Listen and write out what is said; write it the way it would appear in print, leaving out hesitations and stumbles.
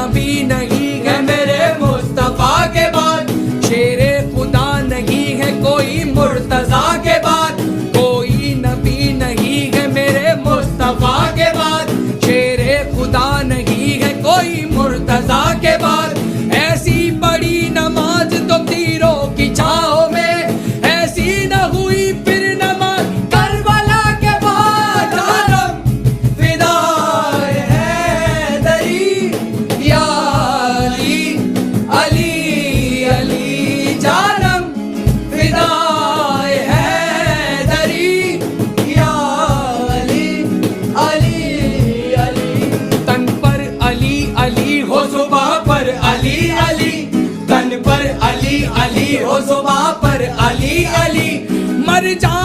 नबी नहीं है मेरे मुस्तफा के बाद, शेरे खुदा नहीं है कोई मुर्तजा के बाद, कोई नबी नहीं है मेरे मुस्तफा के बाद, शेरे खुदा नहीं है कोई मुर्तजा के बाद। ऐसी बड़ी नमाज तो तीरों की छाँव में, ऐसी न हुई फिर नमाज करबला के बाद। जानम फिदाए हैदरी या अली अली अली, जानम फिदाए हैदरी या अली अली अली। तन पर अली अली हो जुबां पर अली अली, तन पर अली अली हो जुबां पर अली अली, मर जा